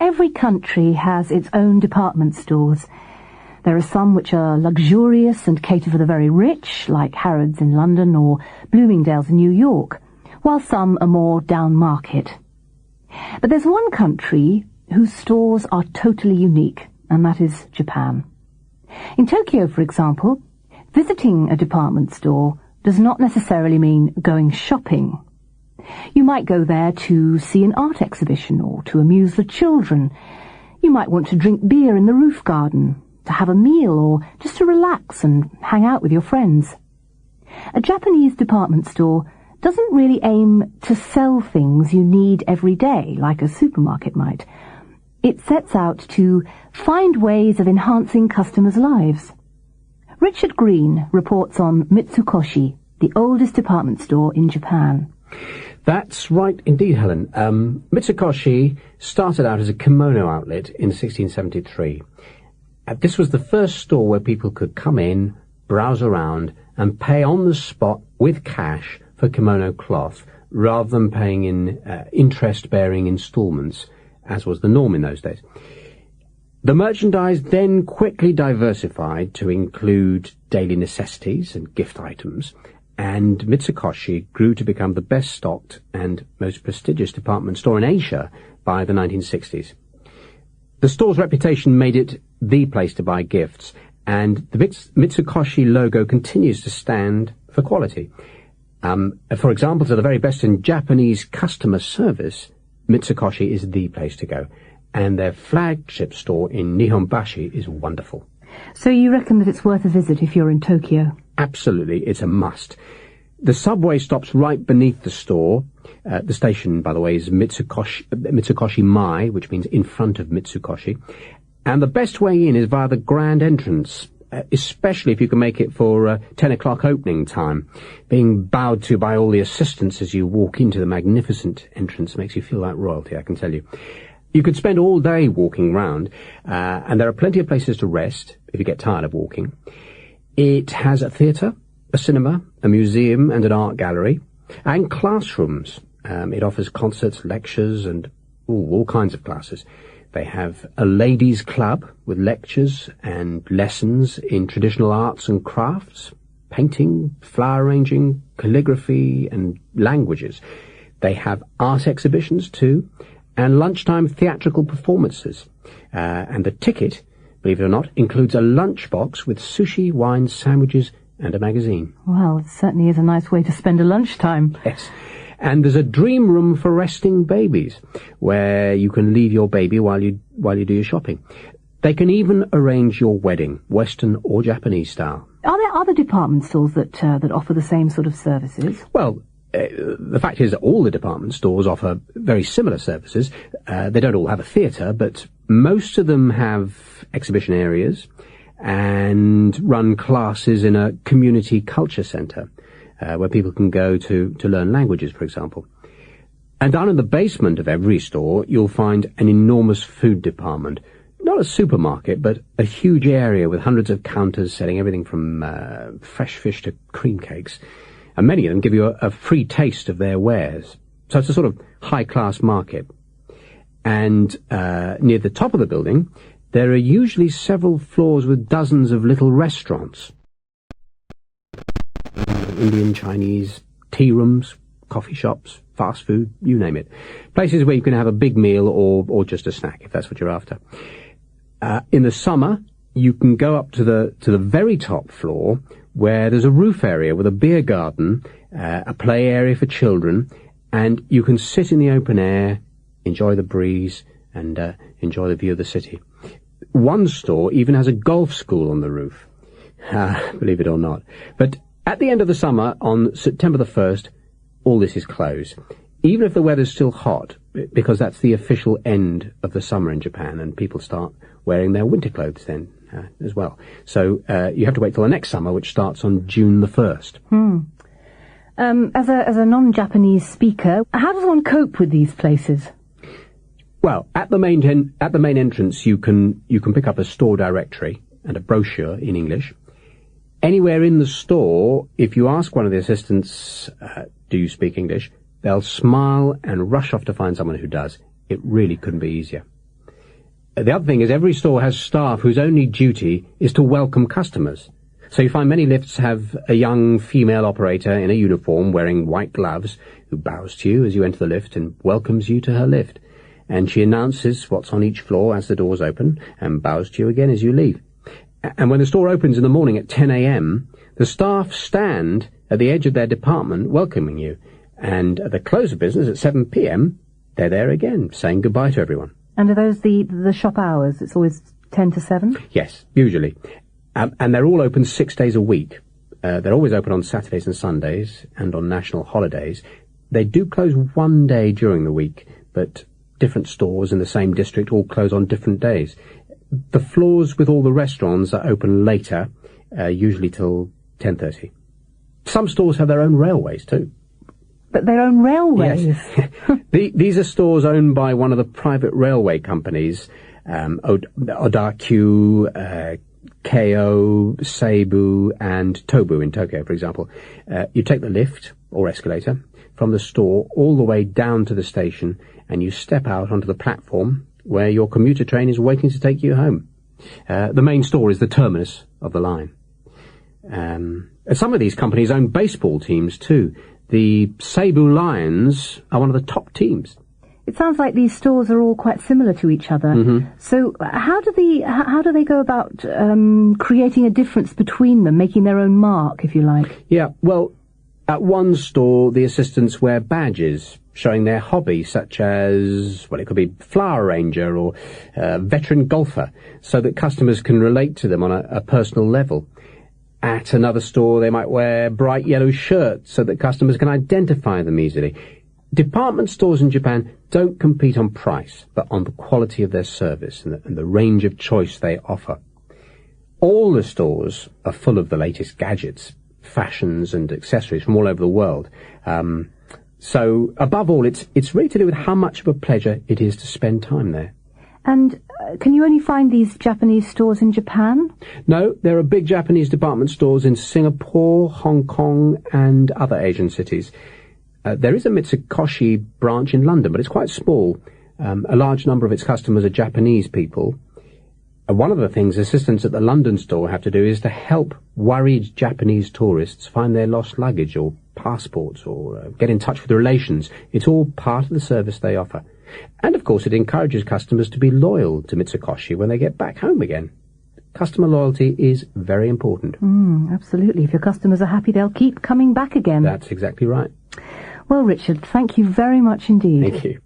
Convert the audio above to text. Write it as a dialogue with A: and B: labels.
A: Every country has its own department stores. There are some which are luxurious and cater for the very rich, like Harrods in London or Bloomingdale's in New York, while some are more down-market. But there's one country whose stores are totally unique, and that is Japan. In Tokyo, for example, visiting a department store does not necessarily mean going shopping. You might go there to see an art exhibition or to amuse the children. You might want to drink beer in the roof garden, to have a meal, or just to relax and hang out with your friends. A Japanese department store doesn't really aim to sell things you need every day, like a supermarket might. It sets out to find ways of enhancing customers' lives. Richard Green reports on Mitsukoshi, the oldest department store in Japan.
B: That's right indeed, Helen. Mitsukoshi started out as a kimono outlet in 1673. This was the first store where people could come in, browse around, and pay on the spot with cash for kimono cloth, rather than paying in interest-bearing instalments, as was the norm in those days. The merchandise then quickly diversified to include daily necessities and gift items, and Mitsukoshi grew to become the best-stocked and most prestigious department store in Asia by the 1960s. The store's reputation made it the place to buy gifts, and the Mitsukoshi logo continues to stand for quality. For example, to the very best in Japanese customer service, Mitsukoshi is the place to go, and their flagship store in Nihonbashi is wonderful.
A: So you reckon that it's worth a visit if you're in Tokyo?
B: Absolutely, it's a must. The subway stops right beneath the store. The station, by the way, is Mitsukoshi Mai, which means in front of Mitsukoshi. And the best way in is via the grand entrance, especially if you can make it for 10 o'clock opening time. Being bowed to by all the assistants as you walk into the magnificent entrance makes you feel like royalty, I can tell you. You could spend all day walking round, and there are plenty of places to rest if you get tired of walking. It has a theatre, a cinema, a museum and an art gallery, and classrooms. It offers concerts, lectures, and all kinds of classes. They have a ladies' club with lectures and lessons in traditional arts and crafts, painting, flower arranging, calligraphy, and languages. They have art exhibitions too, and lunchtime theatrical performances. And the ticket, believe it or not, includes a lunchbox with sushi, wine, sandwiches, and a magazine.
A: Well, it certainly is a nice way to spend a lunchtime.
B: Yes. And there's a dream room for resting babies, where you can leave your baby while you do your shopping. They can even arrange your wedding, Western or Japanese style.
A: Are there other department stores that offer the same sort of services?
B: Well, the fact is that all the department stores offer very similar services. They don't all have a theatre, but most of them have exhibition areas and run classes in a community culture centre, where people can go to learn languages, for example. And down in the basement of every store, you'll find an enormous food department. Not a supermarket, but a huge area with hundreds of counters selling everything from fresh fish to cream cakes. And many of them give you a free taste of their wares. So it's a sort of high-class market. And near the top of the building, there are usually several floors with dozens of little restaurants. Indian, Chinese, tea rooms, coffee shops, fast food, you name it. Places where you can have a big meal or just a snack, if that's what you're after. In the summer, you can go up to the very top floor, where there's a roof area with a beer garden, a play area for children, and you can sit in the open air, enjoy the breeze, and enjoy the view of the city. One store even has a golf school on the roof. Believe it or not. But at the end of the summer, on September the 1st, all this is closed. Even if the weather's still hot, because that's the official end of the summer in Japan, and people start wearing their winter clothes then as well. So you have to wait till the next summer, which starts on June the 1st.
A: As a non-Japanese speaker, how does one cope with these places?
B: Well, at the main entrance, you can pick up a store directory and a brochure in English. Anywhere in the store, if you ask one of the assistants, do you speak English, they'll smile and rush off to find someone who does. It really couldn't be easier. The other thing is every store has staff whose only duty is to welcome customers. So you find many lifts have a young female operator in a uniform wearing white gloves who bows to you as you enter the lift and welcomes you to her lift. And she announces what's on each floor as the doors open and bows to you again as you leave. And when the store opens in the morning at 10 a.m., the staff stand at the edge of their department welcoming you. And at the close of business at 7 p.m., they're there again, saying goodbye to everyone.
A: And are those the shop hours? It's always 10 to 7?
B: Yes, usually. And they're all open 6 days a week. They're always open on Saturdays and Sundays and on national holidays. They do close one day during the week, but different stores in the same district all close on different days. The floors with all the restaurants are open later, usually till 10:30. Some stores have their own railways too.
A: But their own railways?
B: Yes. These are stores owned by one of the private railway companies, Odakyu, Keio, Seibu, and Tobu in Tokyo, for example. You take the lift, or escalator, from the store all the way down to the station, and you step out onto the platform where your commuter train is waiting to take you home. The main store is the terminus of the line. Some of these companies own baseball teams too. The Seibu Lions are one of the top teams.
A: It sounds like these stores are all quite similar to each other.
B: Mm-hmm.
A: So how do they go about creating a difference between them, making their own mark, if you like?
B: Yeah, well, at one store, the assistants wear badges showing their hobby, such as, well, it could be flower arranger or veteran golfer, so that customers can relate to them on a personal level. At another store, they might wear bright yellow shirts so that customers can identify them easily. Department stores in Japan don't compete on price, but on the quality of their service and the range of choice they offer. All the stores are full of the latest gadgets, fashions and accessories from all over the world. So, above all, it's really to do with how much of a pleasure it is to spend time there.
A: And can you only find these Japanese stores in Japan?
B: No, there are big Japanese department stores in Singapore, Hong Kong, and other Asian cities. There is a Mitsukoshi branch in London, but it's quite small. A large number of its customers are Japanese people. One of the things assistants at the London store have to do is to help worried Japanese tourists find their lost luggage or passports or get in touch with relations. It's all part of the service they offer. And, of course, it encourages customers to be loyal to Mitsukoshi when they get back home again. Customer loyalty is very important.
A: Absolutely. If your customers are happy, they'll keep coming back again.
B: That's exactly right.
A: Well, Richard, thank you very much indeed.
B: Thank you.